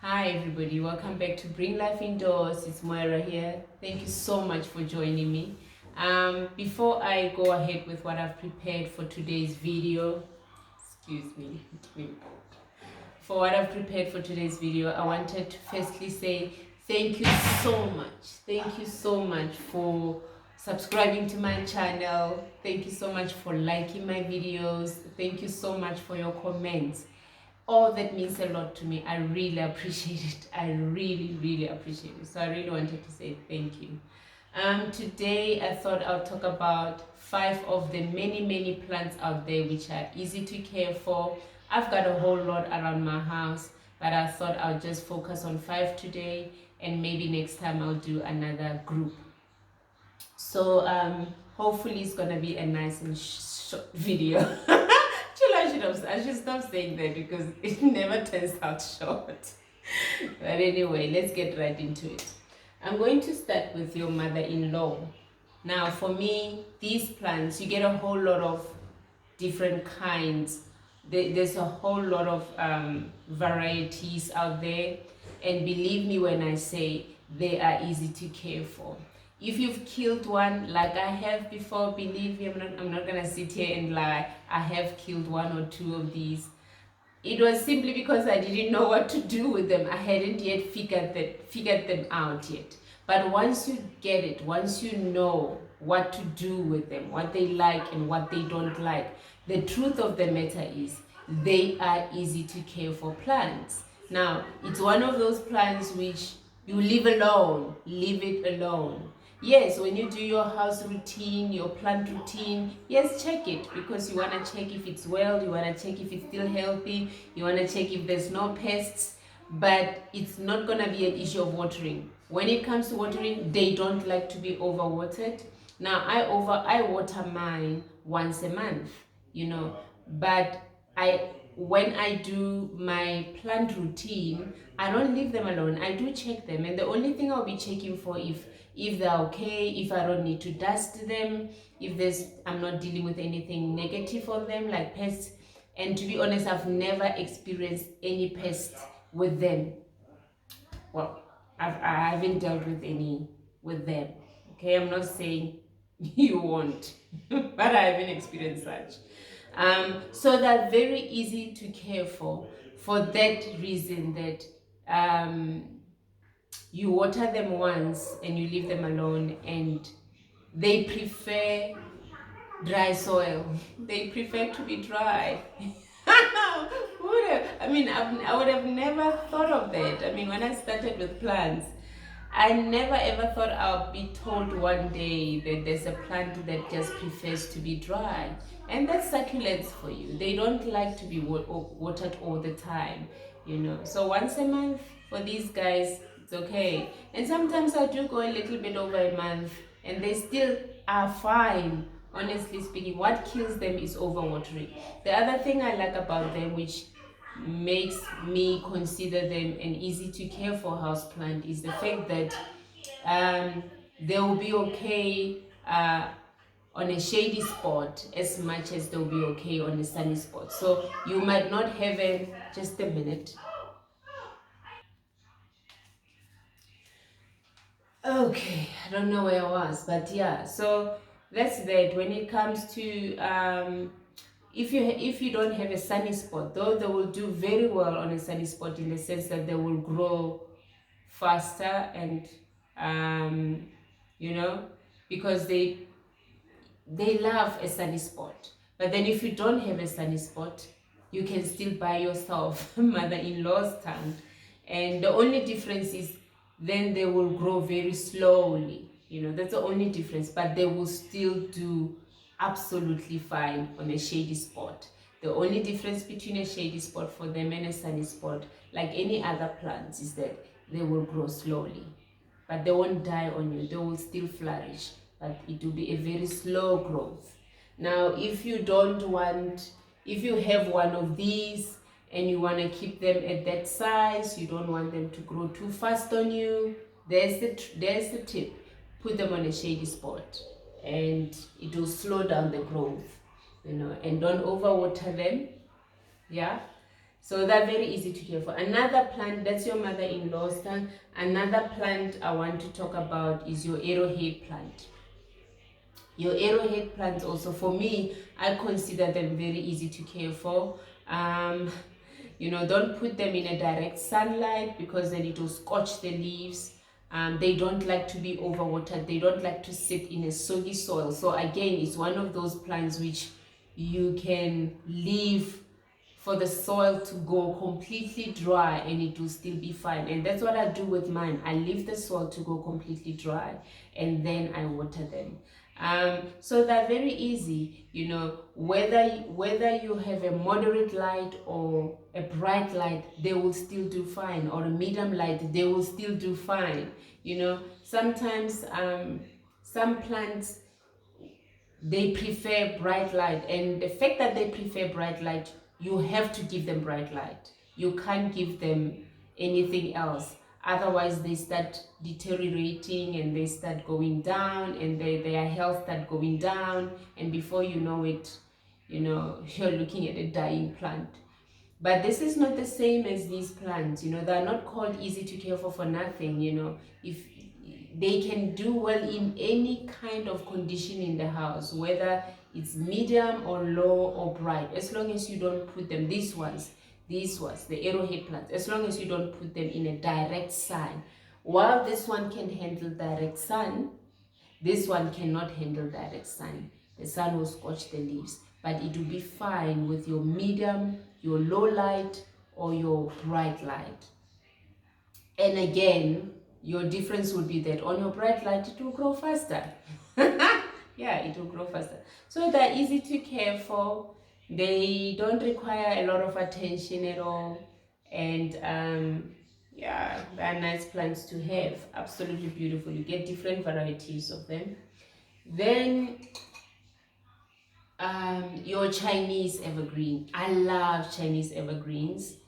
Hi everybody, welcome back to Bring Life Indoors. It's Moira here. Thank you so much for joining me. Before I go ahead with what I've prepared for today's video, excuse me, for what I've prepared for today's video, I wanted to firstly say thank you so much. Thank you so much for subscribing to my channel. Thank you so much for liking my videos. Thank you so much for your comments. All that means a lot to me. I really appreciate it. I really appreciate it. So I really wanted to say thank you. Today I thought I'll talk about 5 of the many plants out there which are easy to care for. I've got a whole lot around my house, but I thought I'll just focus on 5 today, and maybe next time I'll do another group. So hopefully it's gonna be a nice and short video. I should stop saying that because it never turns out short. But anyway, let's get right into it. I'm going to start with your mother-in-law. Now for me, these plants, you get a whole lot of different kinds. There's a whole lot of varieties out there, and believe me when I say they are easy to care for. If you've killed one like I have before, believe me, I'm not gonna sit here and lie. I have killed 1 or 2 of these. It was simply because I didn't know what to do with them. I hadn't yet figured them out yet. But once you get it, once you know what to do with them, what they like and what they don't like, the truth of the matter is they are easy to care for plants. Now, it's one of those plants which you leave alone, leave it alone. Yes, when you do your house routine, your plant routine, yes, check it, because you want to check if it's well, you want to check if it's still healthy, you want to check if there's no pests, but it's not going to be an issue of watering. When it comes to watering, they don't like to be overwatered. Now, I water mine once a month, but when I do my plant routine, I don't leave them alone. I do check them, and the only thing I'll be checking for if they're okay, if I don't need to dust them, if I'm not dealing with anything negative on them like pests. And to be honest, I've never experienced any pests with them. Well, I haven't dealt with any with them. Okay, I'm not saying you won't, but I haven't experienced such. So they're very easy to care for that reason that you water them once and you leave them alone, and they prefer dry soil. They prefer to be dry. I would have never thought of that. I mean, when I started with plants, I never ever thought I'll be told one day that there's a plant that just prefers to be dry. And that's succulents for you. They don't like to be watered all the time. So once a month for these guys, it's okay. And sometimes I do go a little bit over a month and they still are fine. Honestly speaking, what kills them is overwatering. The other thing I like about them, which makes me consider them an easy to care for houseplant, is the fact that they will be okay on a shady spot as much as they'll be okay on a sunny spot. So you might not have just a minute. Okay, I don't know where I was, but yeah, so that's that. When it comes to if you don't have a sunny spot, though, they will do very well on a sunny spot, in the sense that they will grow faster, and you know because they love a sunny spot. But then if you don't have a sunny spot, you can still buy yourself mother-in-law's stand. And the only difference is then they will grow very slowly. That's the only difference. But they will still do absolutely fine on a shady spot. The only difference between a shady spot for them and a sunny spot, like any other plants, is that they will grow slowly. But they won't die on you. They will still flourish, but it will be a very slow growth. Now, if you have one of these and you want to keep them at that size, you don't want them to grow too fast on you, there's the tip. Put them on a shady spot and it will slow down the growth, and don't overwater them. Yeah. So they're very easy to care for. Another plant, that's your mother-in-law's tongue. Another plant I want to talk about is your arrowhead plant. Your arrowhead plants also, for me, I consider them very easy to care for. You know, don't put them in a direct sunlight because then it will scorch the leaves. They don't like to be overwatered. They don't like to sit in a soggy soil. So again, it's one of those plants which you can leave for the soil to go completely dry and it will still be fine. And that's what I do with mine. I leave the soil to go completely dry and then I water them. So they're very easy, you know, whether you have a moderate light or a bright light, they will still do fine, or a medium light, they will still do fine. You know, sometimes some plants, they prefer bright light, and the fact that they prefer bright light, you have to give them bright light. You can't give them anything else, otherwise they start deteriorating and they start going down, and their health start going down, and before you know it, you know, you're looking at a dying plant. But this is not the same as these plants, you know, they're not called easy to care for nothing, you know. If they can do well in any kind of condition in the house, whether it's medium or low or bright, as long as you don't put them, these ones, the arrowhead plants, as long as you don't put them in a direct sun. While this one can handle direct sun, this one cannot handle direct sun. The sun will scorch the leaves, but it will be fine with your medium, your low light, or your bright light. And again, your difference would be that on your bright light, it will grow faster. Yeah, it will grow faster. So they're easy to care for. They don't require a lot of attention at all. And yeah, they're nice plants to have. Absolutely beautiful. You get different varieties of them. Then your Chinese evergreen. I love Chinese evergreens.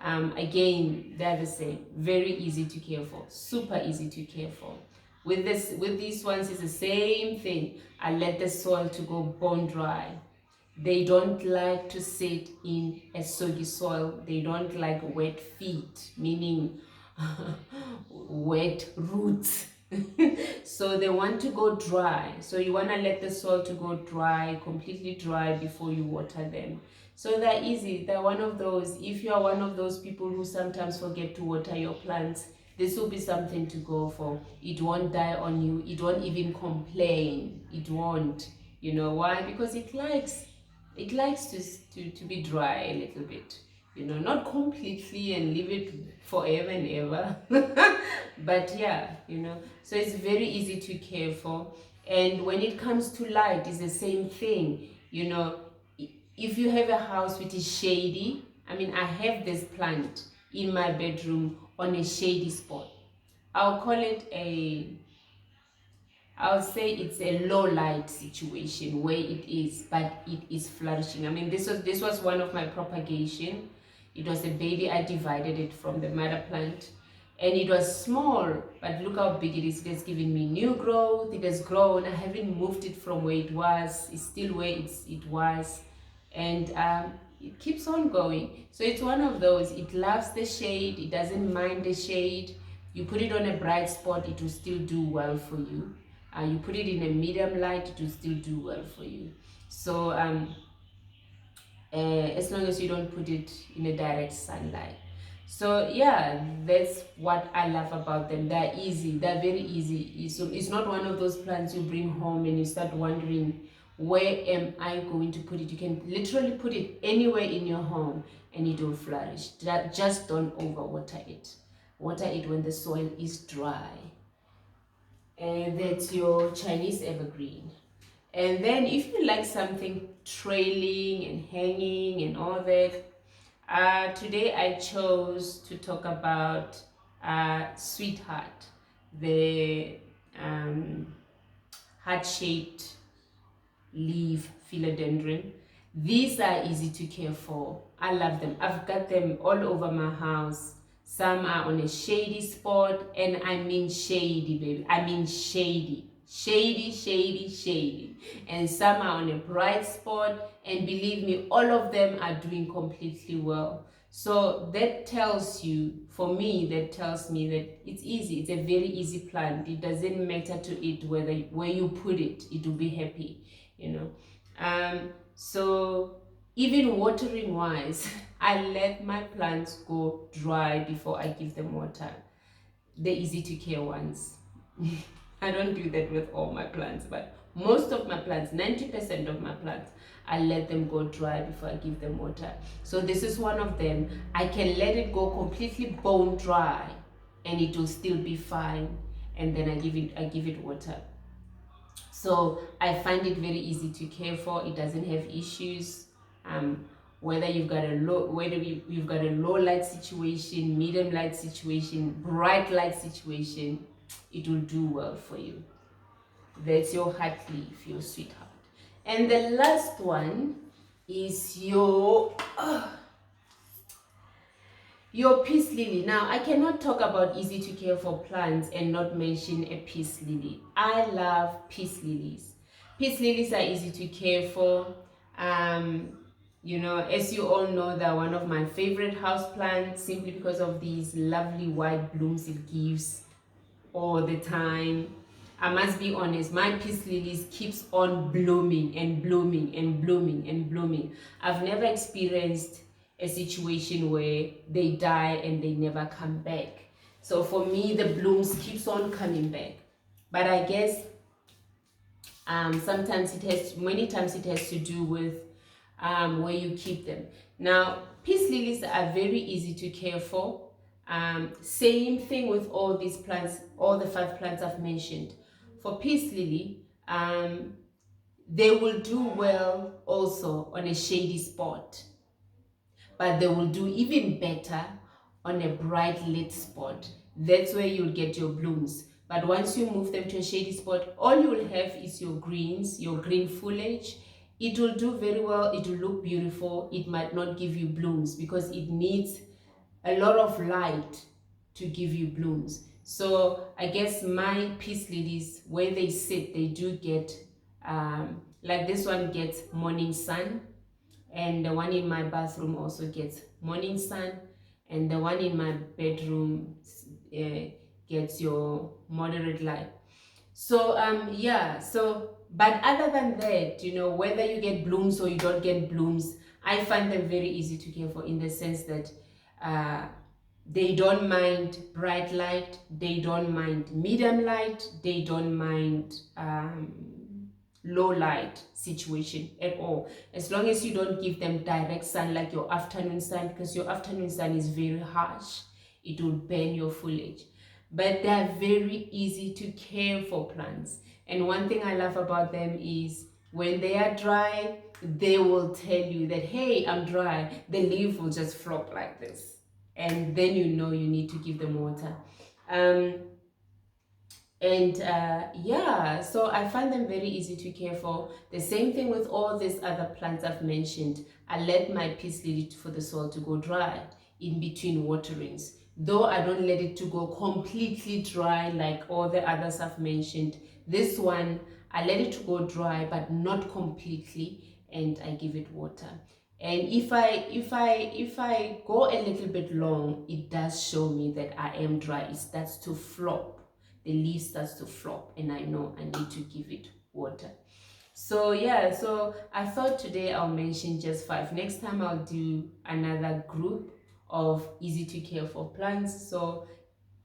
Again, they're the same. Very easy to care for. Super easy to care for. With these ones, it's the same thing. I let the soil to go bone dry. They don't like to sit in a soggy soil. They don't like wet feet, meaning wet roots. So they want to go dry. So you want to let the soil to go dry, completely dry, before you water them. So they're easy. They're one of those, if you are one of those people who sometimes forget to water your plants, this will be something to go for. It won't die on you. It won't even complain. It won't. You know why? Because it likes to be dry a little bit, you know, not completely and leave it forever and ever. But yeah, you know, so it's very easy to care for. And when it comes to light, it's the same thing, you know. If you have a house which is shady, I mean, I have this plant in my bedroom on a shady spot. I'll call it I'll say it's a low light situation where it is, but it is flourishing. I mean, this was one of my propagation. It was a baby. I divided it from the mother plant, and it was small, but look how big it is. It has given me new growth. It has grown. I haven't moved it from where it was. It's still where it was, and it keeps on going. So it's one of those. It loves the shade. It doesn't mind the shade. You put it on a bright spot, it will still do well for you. You put it in a medium light, it will still do well for you. So as long as you don't put it in a direct sunlight. So yeah, that's what I love about them. They're easy. They're very easy. So it's not one of those plants you bring home and you start wondering, where am I going to put it? You can literally put it anywhere in your home and it will flourish. Just don't overwater it. Water it when the soil is dry. And that's your Chinese evergreen. And then if you like something trailing and hanging and all that, today I chose to talk about Sweetheart, the heart-shaped leaf philodendron. These are easy to care for. I love them. I've got them all over my house. Some are on a shady spot, and I mean shady, baby. I mean shady. Shady, shady, shady. And some are on a bright spot, and believe me, all of them are doing completely well. So that tells you, for me, that tells me that it's easy. It's a very easy plant. It doesn't matter to it whether where you put it, it will be happy, you know. So even watering wise, I let my plants go dry before I give them water. The easy to care ones. I don't do that with all my plants, but most of my plants, 90% of my plants, I let them go dry before I give them water. So this is one of them. I can let it go completely bone dry and it will still be fine, and then I give it water. So I find it very easy to care for. It doesn't have issues. Whether you've got a you've got a low light situation, medium light situation, bright light situation, it will do well for you. That's your heart leaf, your sweetheart. And the last one is your peace lily. Now, I cannot talk about easy to care for plants and not mention a peace lily. I love peace lilies. Peace lilies are easy to care for. You know, as you all know, they're one of my favorite house plants simply because of these lovely white blooms it gives all the time. I must be honest, my peace lilies keeps on blooming and blooming and blooming and blooming. I've never experienced a situation where they die and they never come back. So for me, the blooms keeps on coming back. But I guess many times it has to do with where you keep them. Now, peace lilies are very easy to care for. Same thing with all these plants, all the 5 plants I've mentioned. For peace lily, they will do well also on a shady spot, but they will do even better on a bright lit spot. That's where you'll get your blooms. But once you move them to a shady spot, all you will have is your greens, your green foliage. It will do very well, it will look beautiful. It might not give you blooms because it needs a lot of light to give you blooms. So I guess my peace lilies, where they sit, they do get, like this one gets morning sun, and the one in my bathroom also gets morning sun, and the one in my bedroom gets your moderate light. So yeah, so but other than that, you know, whether you get blooms or you don't get blooms, I find them very easy to care for, in the sense that they don't mind bright light, they don't mind medium light, they don't mind low light situation at all, as long as you don't give them direct sun like your afternoon sun, because your afternoon sun is very harsh, it will burn your foliage. But they're very easy to care for plants, and one thing I love about them is when they are dry, they will tell you that, hey, I'm dry. The leaf will just flop like this, and then you know you need to give them water. Yeah, so I find them very easy to care for. The same thing with all these other plants I've mentioned. I let my peace lily for the soil to go dry in between waterings, though I don't let it to go completely dry like all the others I've mentioned. This one, I let it to go dry but not completely, and I give it water. And if I go a little bit long, it does show me that I am dry. It starts to flop, the leaf starts to flop, and I know I need to give it water. So yeah, so I thought today I'll mention just 5. Next time I'll do another group of easy to care for plants. So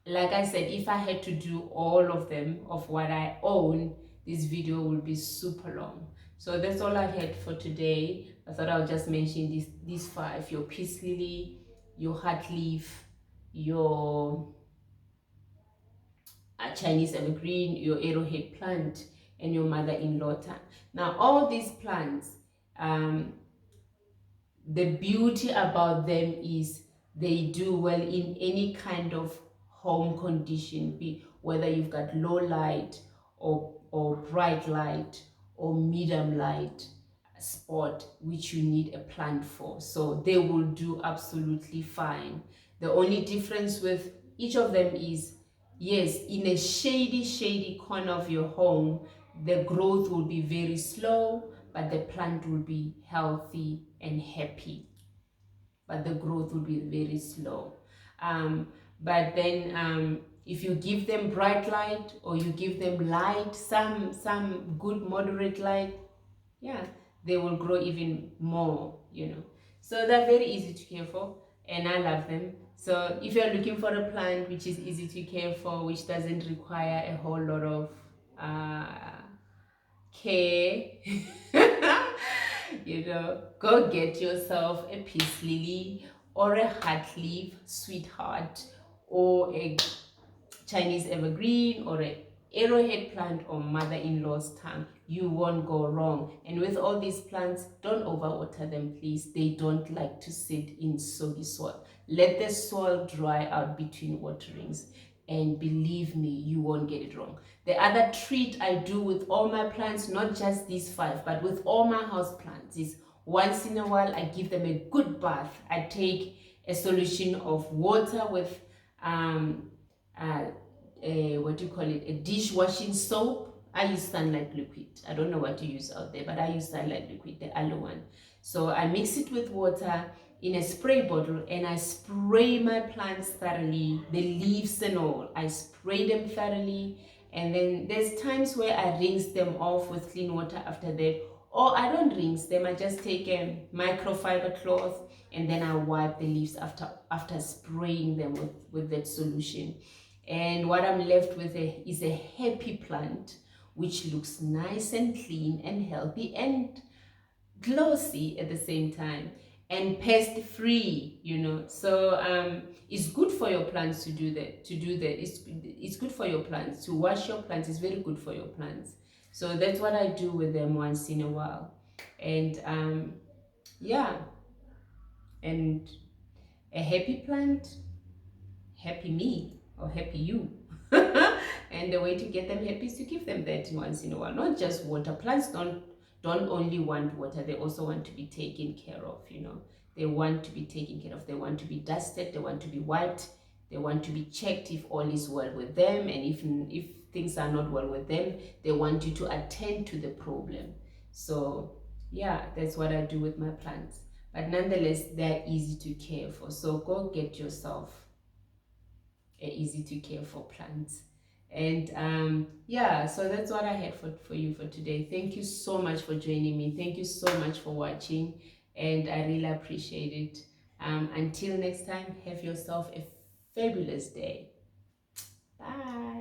like I said, if I had to do all of them of what I own, this video will be super long. So that's all I had for today. I thought I'll just mention these 5: your peace lily, your heart leaf, your Chinese evergreen, your arrowhead plant, and your mother-in-law tan. Now, all these plants, the beauty about them is they do well in any kind of home condition, be whether you've got low light or bright light or medium light spot which you need a plant for. So they will do absolutely fine. The only difference with each of them is, yes, in a shady corner of your home, the growth will be very slow, but the plant will be healthy and happy. but the growth will be very slow. But then if you give them bright light, or you give them light, some good moderate light, yeah, they will grow even more, you know. So they're very easy to care for, and I love them. So if you're looking for a plant which is easy to care for, which doesn't require a whole lot of care, you know, go get yourself a peace lily, or a heart leaf sweetheart, or a Chinese evergreen, or a arrowhead plant, or mother-in-law's tongue. You won't go wrong. And with all these plants, don't overwater them, please. They don't like to sit in soggy soil. Let the soil dry out between waterings, and believe me, you won't get it wrong. The other treat I do with all my plants, not just these 5, but with all my house plants, is once in a while I give them a good bath. I take a solution of water with uh, what do you call it, a dishwashing soap. I use Sunlight Liquid. I don't know what to use out there, but I use Sunlight Liquid, the aloe one. So I mix it with water in a spray bottle, and I spray my plants thoroughly, the leaves and all. I spray them thoroughly, and then there's times where I rinse them off with clean water after that, or I don't rinse them. I just take a microfiber cloth, and then I wipe the leaves after spraying them with that solution. And what I'm left with is a happy plant, which looks nice and clean and healthy and glossy at the same time, and pest free, you know. So it's good for your plants to do that. It's good for your plants to wash your plants. It's very good for your plants. So that's what I do with them once in a while. And yeah, and a happy plant, happy me, or happy you. And the way to get them happy is to give them that once in a while, not just water. Plants don't only want water, they also want to be taken care of, you know. They want to be taken care of, they want to be dusted, they want to be wiped, they want to be checked if all is well with them, and if things are not well with them, they want you to attend to the problem. So yeah, that's what I do with my plants. But nonetheless, they're easy to care for. So go get yourself easy to care for plants. And yeah, so that's what I had for you for today. Thank you so much for joining me. Thank you so much for watching, and I really appreciate it. Until next time, have yourself a fabulous day. Bye.